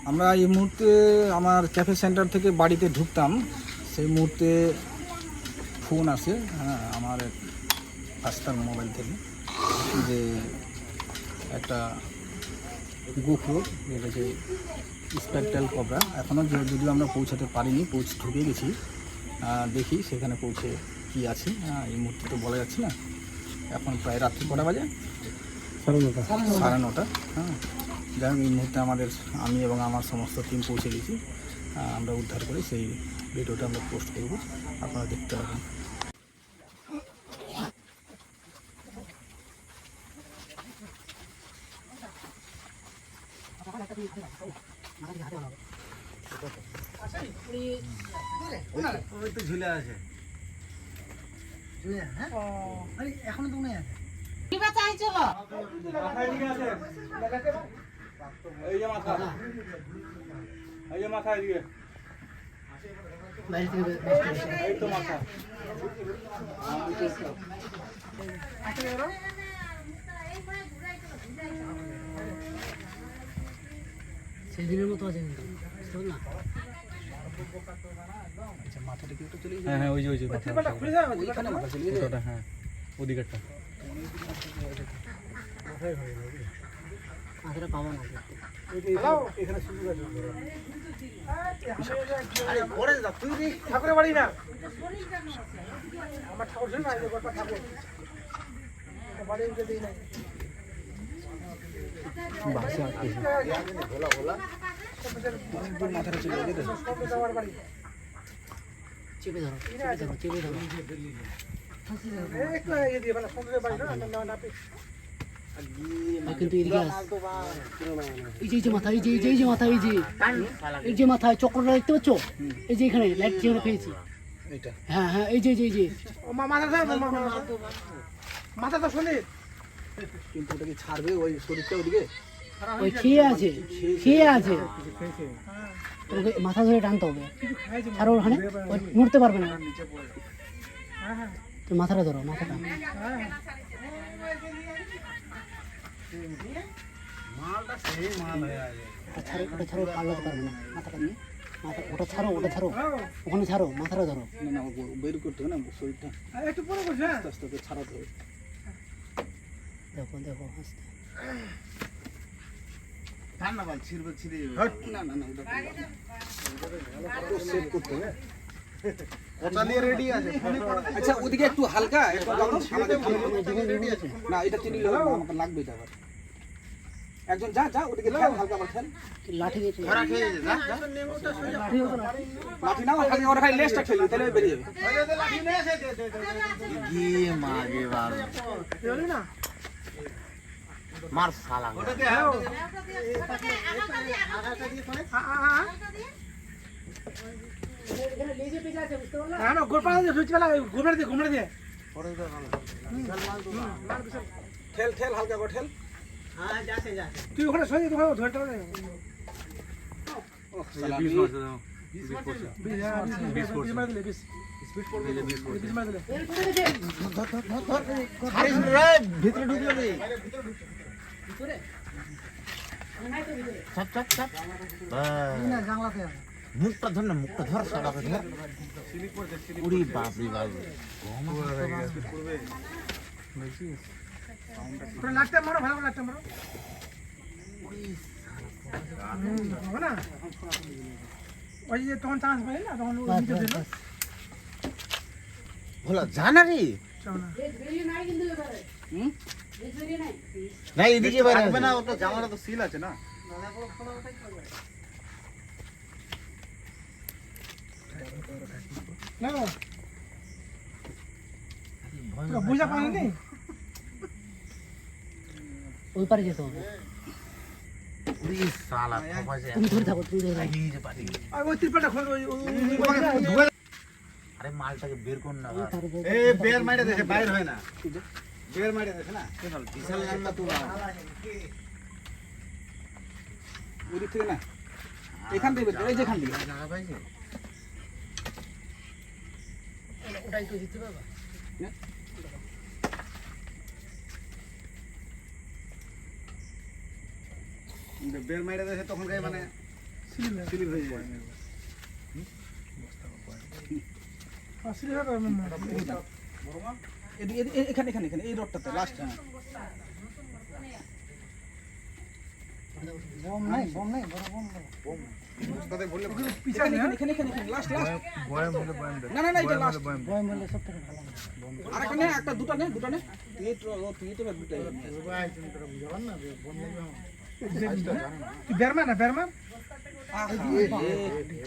আমরা এই মুহূর্তে আমার ক্যাফে সেন্টার থেকে বাড়িতে ঢুকতাম, সেই মুহূর্তে ফোন আসে আমার ফাস্টার মোবাইল থেকে যে একটা গোখরো, যেটা যে স্পেকট্রাল কবরা, এখনও যদিও আমরা পৌঁছাতে পারিনি, ঢুকে গেছি, দেখি সেখানে পৌঁছে কি আছে। এই মুহূর্তে তো বলা যাচ্ছে না। এখন প্রায় রাত্রি কটা বাজে? 9:30। হ্যাঁ, যাই হোক এই মুহূর্তে আমি এবং আমার সমস্ত টিম পৌঁছে গেছি। আমরা উদ্ধার করে সেই ভিডিওটা আমরা পোস্ট করব, আপনারা দেখতে পাবেন। ঝুলে আছে এখনো তো নেই আছে। এই যে মাথা, এই যে মাথা, এদিকে এই তো মাথা। সেদিনের মতো আছে না। আচ্ছা, মাথাটা কি একটু চলে? হ্যাঁ, ওই যে মাথা খুলে যাবে, ওইখানে মাথা চলে যাবে। হ্যাঁ, ওদিকেরটা মাথাটা পাবো না। এখানে সুযোগ আছে। আরে পরে যা, তুই ঠাকুরের বাড়ি না, আমার ঠাকুর না, এই গোটা ঠাকুর বাড়ি উঠে দেই না। বাসে আটকে ভোলা ভোলা মাথাটা চলে যাবে। চেপে ধরো, চেপে ধরো। কিন্তু এদিকে এই যে মাথা, এই যে মাথা, এই যে মাথায় চক্রটা দেখতে পাচ্ছ? এই যে এখানে লাইট যেখানে পেয়েছি, হ্যাঁ হ্যাঁ, এই যে মাথা তো শোনে, কিন্তু ওটা কি ছাড়বে? ওই শরীরটা ওদিকে ওই খেয়ে আছে, তোমাকে মাথা ধরে টানতে হবে, ছাড়ো ওখানে, নড়তে পারবে না। তো মাথাটা ধরো, মাথাটা ওটা ছাড়ো, পাল্লাতে পারবে না। মাথাটা নিয়ে ওটা ছাড়ো, ওখানে ছাড়ো, মাথাটা ধরো। না, বের করতে হবে না শরীরটা, একটু পরে আস্তে আস্তে ছাড়াতে হবে। দেখো আস্তে। আচ্ছা, ওদিকে একটু হালকা না, এটা চিনি লাগবে। একজন যা ওদিকে হালকা খেল, লাঠি দিয়ে লাঠি নাও, ওরা খালি লেজটা খেলি, তাহলে বেরিয়ে যাবে। মার শালা ঠেল হালকা করে ঠেল। তুই ওখানে সরে ধরতে পারবে। ভিতরে ঢুকলো মুখটা ধর না, মুখটা ধর, শালাকে ধর। উড়ি বাপরে বাপ, লাগতে মারো, ভালো লাগতে মারো না। ওই যে তখন চান্স পাই না, তখন ভোলা জানা রে না, এদিকে বাইরে না, ওটা জামাটা তো সিল আছে না। বুঝা পারেনি, ওই পারে যেতে হবে। তুমি ধরে থাকো, ওই ত্রিপালটা খোল। আরে মালটাকে বের কর না, বের মাইরে দেখে বাইর হয় না, বের মাইরে দেখে না, বিশাল রান্না তো ওদিক থেকে না, এখান থেকে এই যেখান থেকে ওটাই তো দিতে পারবা বেল মাইরে দেশে তখন গায়ে মানে স্লিপ হয়ে যায়। এখানে এখানে এখানে এই রডটাতে লাস্ট। হ্যাঁ বম নাই বড় বম তাদের বললে এখানে এখানে এখানে এখানে লাস্ট লাস্ট। বয়াম হলে বয়াম দেখ না না না এটা লাস্ট। বয় মূল্য সব থেকে ভালো আর একটা নে, একটা দুটো নে, দুটো নে। তুই তো দুটো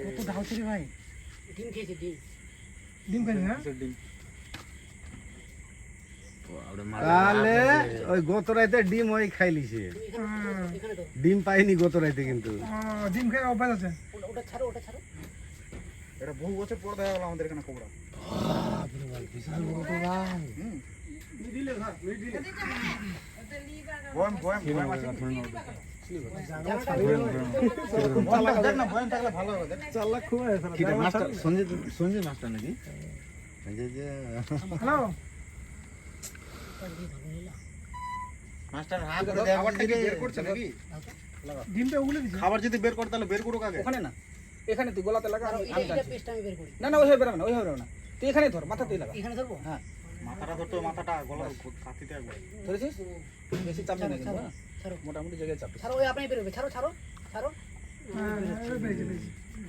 কত ঢালছে রে ভাই ডিম খেয়েছে ডিম তাহলে ওই গত রাইতে ডিম ওই খাইলিছে, এখানে তো ডিম পাইনি গত রাইতে কিন্তু। ডিম খেয়ে অভ্যাস আছে। ওটা ছাড়ো এটা বহু বছর পর দেখা গেল আমাদের এখানে কোবরা। বিশাল বড় তো ভাই বয়াম বয়াম বয়াম আছে দেখ না, বয়াম থাকলে ভালো হবে। দেখ 4 লাখ খুব আছে কি মাস্টার সঞ্জয় মাস্টার নাকি? এই যে হ্যালো মাস্টার হাত খাবারটা কি বের করছে নাকি? ডিমটা ওগুলো দিছে। খাবার যদি বের করতে তাহলে বের করুক আগে। ওখানে না, এখানে তুই গলাতে লাগা। আর আমি এটা টানছি। পেস্ট আমি বের করি না না ওইভাবে বেরোবে না, ওইভাবে বেরোবে না। তুই এখানে ধর, মাথাতেই লাগা। এখানে ধরবো হ্যাঁ মাথাটা ধরতে, মাথাটা গলার কাঠিতে একবার ধরেছিস? বেশি চাপ নেই কিন্তু, হ্যাঁ? ছাড়ো মোটামুটি জায়গায় চাপ। ছাড়ো ওই আপনি বেরোবে ছাড়ো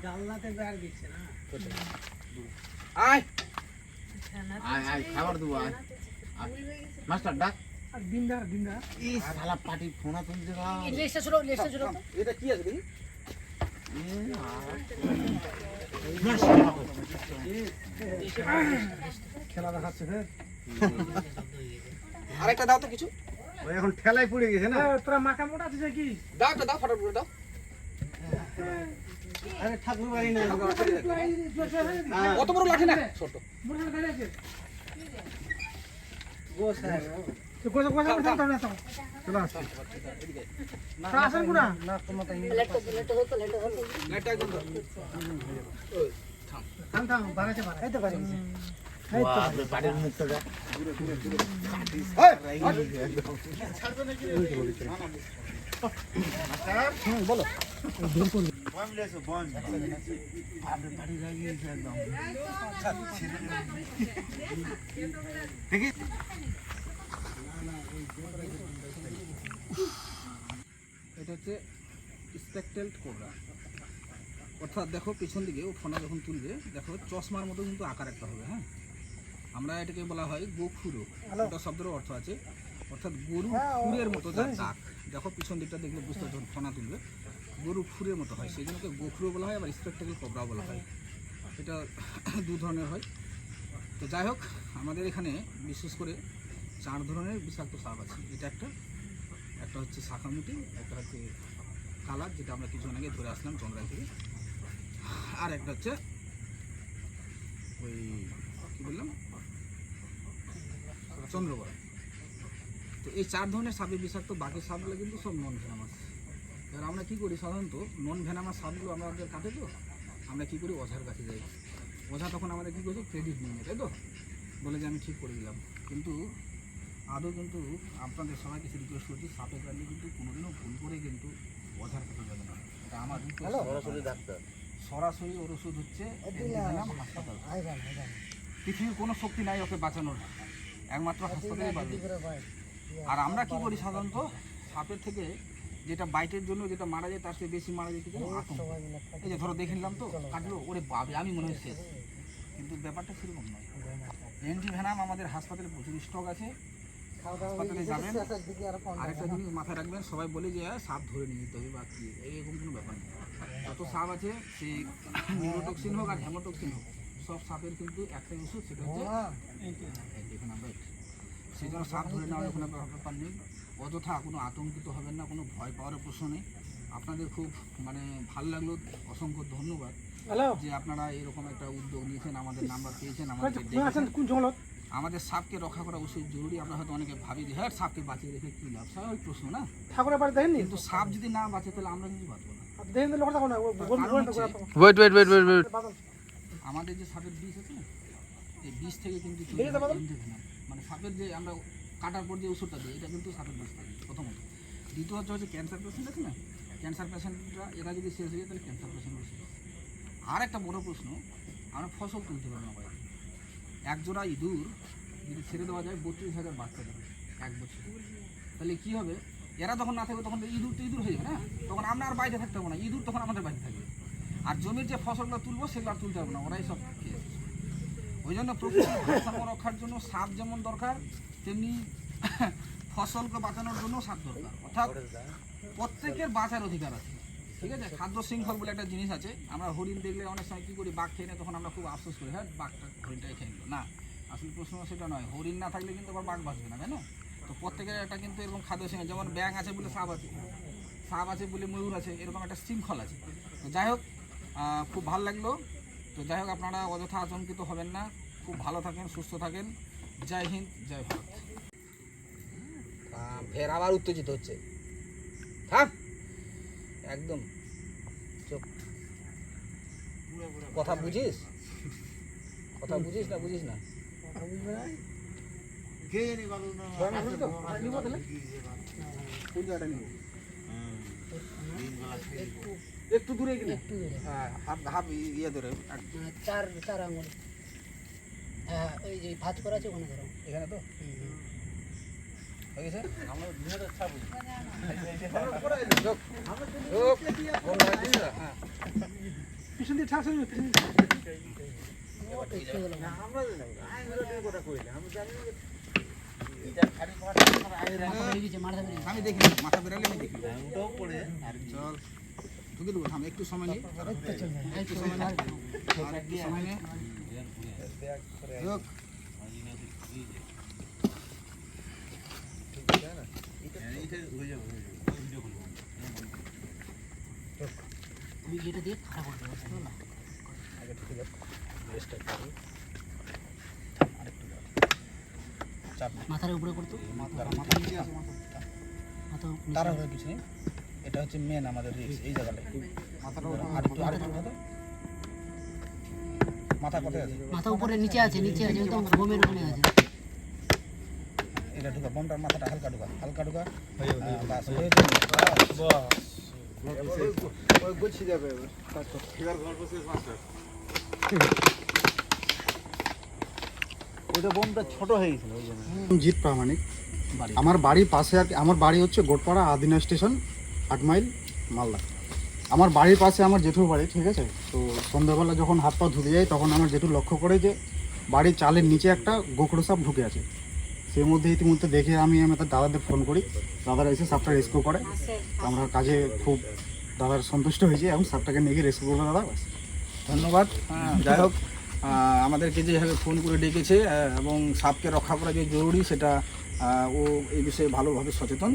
জানলাতে বের দিচ্ছে না। আয় আয় খাবার দেবো আয় মাস্টার ডাক ডিম দা এই শালা পাটি ফোনা তুলছে না লেসটা ছোট তো এটা কি আছে দেখি? খেলা দেখাচ্ছে ফের। আরেকটা দাও তো কিছু। ওই এখন ঠেলাই পড়ে গেছে না। তোরা মাথা মোটা আছে কি? দাও একটা দাও, ফটাফট দাও। আরে ঠাকুর বাড়ি না, কত বড় লাঠি না? ছোট। গো স্যার না তোমার লেটটা ধরতো লাইটটা একদম ধর। থাম বাড়াতে পারে, এই তো পারে। বাপরে পাটির মুখটা দেখ বলো। বয়াম লেছো বয়াম বাপরে পাটি লাগিয়েছে একদম দেখি এটা হচ্ছে স্পেকটেলড কোবরা। অর্থাৎ দেখো পিছন দিকে ও ফোনা যখন তুলবে, দেখো চশমার মতো কিন্তু আকার একটা হবে। হ্যাঁ, আমরা এটাকে বলা হয় গোখুরো। এটা শব্দের অর্থ আছে, অর্থাৎ গরু খুরের মতো যার দাগ। দেখো পিছন দিকটা দেখলে বুঝতে, যখন ফোনা তুলবে গরু খুরের মতো হয়, সেই জন্য গোখুরো বলা হয়, আবার স্পেকটেল কোবরা বলা হয়। এটা দু ধরনের হয়। তো যাই হোক, আমাদের এখানে বিশেষ করে 4 ধরনের বিষাক্ত সাপ আছে। এটা একটা হচ্ছে শাখামুটি, একটা হচ্ছে কালার, যেটা আমরা কিছুক্ষণ আগে ধরে আসলাম চন্দ্রাই থেকে, আর একটা হচ্ছে ওই কী বললাম চন্দ্রবড়া। তো এই 4 ধরনের সাপের বিষাক্ত, বাকি সাপগুলো কিন্তু সব নন ভেনামাস। এবার আমরা কী করি, সাধারণত নন ভেনামাস সাপগুলো আমাদের কাটে, তো আমরা কী করি, ওঝার কাছে যাই। ওঝা তখন আমাদের কী করছে, ক্রেডিট নিয়ে নেয়, তাই তো, বলে যে আমি ঠিক করে দিলাম। কিন্তু আদৌ কিন্তু আপনাদের সবাই কিছু রিকোয়েস্ট করছি, সাপে কাটলে কিন্তু কোনোদিনও ভুল করে কিন্তু ওঝার কাছে যাবে না। এটা আমার সরাসরি ডাক্তার সরাসরি ওর ওষুধ হচ্ছে অ্যান্টিভেনাম হাসপাতাল। পৃথিবীর কোনো শক্তি নাই ওকে বাঁচানোর, একমাত্র হাসপাতালে পাবে। আর আমরা কি করি, সাধারণত সাপের থেকে যেটা বাইটের জন্য যেটা মারা যায়, তার চেয়ে বেশি মারা যায় কিছু আতঙ্ক। এই যে ধরো দেখে নিলাম তো কাটলো, ওরে বাবে আমি মনে হয় শেষ, কিন্তু ব্যাপারটা সেরকম নয়। অ্যান্টিভেনাম আমাদের হাসপাতালে প্রচুর স্টক আছে, হাসপাতালে যাবেন। আরেকটা জিনিস মাথায় রাখবেন, সবাই বলে যে সাপ ধরে নিয়ে যেতে হবে বা কি, এরকম কোনো ব্যাপার নেই। যত সাপ আছে, সেই নিউরোটক্সিন হোক আর হেমোটক্সিন হোক, সব সাপের কিন্তু একটাই ওষুধ, সেটা হচ্ছে অ্যান্টিভেনাম। রাইট, সেই জন্য সাপ ধরে নেওয়ার কোনো ব্যাপার নেই। অযথা কোনো আতঙ্কিত হবেন না, কোনো ভয় পাওয়ার প্রশ্ন নেই। আপনাদের খুব মানে ভালো লাগলো, অসংখ্য ধন্যবাদ যে আপনারা এরকম একটা উদ্যোগ নিয়েছেন, আমাদের নাম্বার পেয়েছেন, আমাদের সাপকে রক্ষা করা অবশ্যই জরুরি। আমরা হয়তো অনেকে ভাবি যে হ্যাঁ সাপকে বাঁচিয়ে রেখে কী লাভ, স্বাভাবিক প্রশ্ন না, ঠাকুরের বাড়ি দেখেন, কিন্তু সাপ যদি না বাঁচে তাহলে আমরা কিন্তু বাঁচবো না। আমাদের যে সাপের বিষ আছে না, সাপকে বিষ থেকে কিন্তু তৈরি হয় এন্ডোভেনাম। মানে সাপের যে আমরা কাটার পর যে ওষুধটা দিই এটা কিন্তু সাপের বিষ থাকে প্রথমত। দ্বিতীয় হচ্ছে ক্যান্সার পেশেন্ট আছে না, ক্যান্সার পেশেন্টরা এরা যদি শেষ হয়ে যায় তাহলে ক্যান্সার পেশেন্টও শেষ। আর একটা বড় প্রশ্ন, আমরা ফসল তুলতে পারবো না বাড়িতে। এক জোড়া ইঁদুর যদি ছেড়ে দেওয়া যায় 32,000 বাচ্চা দেবে 1 বছর। তাহলে কী হবে, এরা যখন না থাকবে তখন ইঁদুর তো ইঁদুর হয়ে যাবে না, তখন আমরা আর বাইরে থাকতে পারবো না, ইঁদুর তখন আমাদের বাড়িতে থাকবে। আর জমির যে ফসলগুলো তুলবো সেগুলো আর তুলতে পারবো না, ওরাই সব খেয়ে আসবে। ওই জন্য প্রকৃতির ভারসাম্য রক্ষার জন্য সাপ যেমন দরকার, তেমনি ফসলকে বাঁচানোর জন্য সাপ দরকার। অর্থাৎ প্রত্যেকের বাঁচার অধিকার আছে, ঠিক আছে। খাদ্য শৃঙ্খল বলে একটা জিনিস আছে। আমরা হরিণ দেখলে অনেক সময় কী করি, বাঘ খেয়ে নেয়, তখন আমরা খুব আফসোস করি, হ্যাঁ বাঘটা হরিণটাই খেয়ে নিল। না, আসল প্রশ্ন সেটা নয়, হরিণ না থাকলে কিন্তু আবার বাঘ বাঁচবে না, তাই না? তো প্রত্যেকের একটা কিন্তু এরকম খাদ্য শৃঙ্খল, যেমন ব্যাঙ আছে বলে সাপ আছে, সাপ আছে বলে ময়ূর আছে, এরকম একটা শৃঙ্খল আছে। তো যাই হোক, খুব ভালো লাগলো। তো যাই হোক, আপনারা অযথা আতঙ্কিত হবেন না, খুব ভালো থাকেন, সুস্থ থাকেন। জয় হিন্দ, জয় ভারত। ফের আবার উত্তেজিত হচ্ছে, থাক একদম চুপ। কথা বুঝিস, কথা বুঝিস না, বুঝিস না একটু দূরে গেলে, হ্যাঁ হাফ ইয়ে ধরে চার আঙুল। হ্যাঁ ওই যে ভাত করা আছে ওখানে ধরো, এখানে তো হয়ে গেছে। পিছন দিয়ে ঠাস হয়ে যাচ্ছে। আমি দেখি মাথা বেরালে আমি দেখি, চল ঢুকে দেবো। থাম একটু সময় নেই, একটু সময় নেই, আর একটু সময় নেই। তুমি যেটা দিয়ে খারাপ করবে, বুঝতে পারলা? মাথার উপরে করতো, মাথা তারা হয়ে কিছু নেই, এটা হচ্ছে মেন আমাদের রিস্ক এই জায়গাটা। মাথাটা আরেকটু মাথা কোথায় আছে? মাথা উপরে নিচে আছে, নিচে আছে, একদম বোমের ওখানে আছে। এটা ঢুকা, বোমটার মাথাটা হালকা ঢুকা, হালকা ঢুকা। ওইটা বোমটা ছোট হয়ে গেছিল ওই জন্য। জিৎ প্রামাণিক, আমার বাড়ির পাশে আর কি, আমার বাড়ি হচ্ছে গোটপাড়া আদিনা স্টেশন, 8 মাইল মালদা। আমার বাড়ির পাশে আমার জেঠুর বাড়ি, ঠিক আছে। তো সন্ধ্যাবেলা যখন হাত পা ধুতে যাই তখন আমার জেঠু লক্ষ্য করে যে বাড়ির চালের নিচে একটা গোখরো সাপ ঢুকে আছে। সেই মধ্যে ইতিমধ্যে দেখে আমি তার দাদাদের ফোন করি, দাদারা এসে সাপটা রেস্কিউ করে। আমরা কাজে খুব দাদার সন্তুষ্ট হয়েছি এবং সাপটাকে নিয়ে গিয়ে রেস্কিউ করবো দাদা। ধন্যবাদ। যাই হোক, আমাদেরকে যেভাবে ফোন করে ডেকেছে এবং সাপকে রক্ষা করা যে জরুরি সেটা ও এই বিষয়ে ভালোভাবে সচেতন,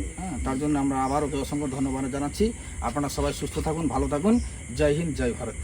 তার জন্য আমরা আবার ওকে অসংখ্য ধন্যবাদ জানাচ্ছি। আপনারা সবাই সুস্থ থাকুন, ভালো থাকুন। জয় হিন্দ, জয় ভারত।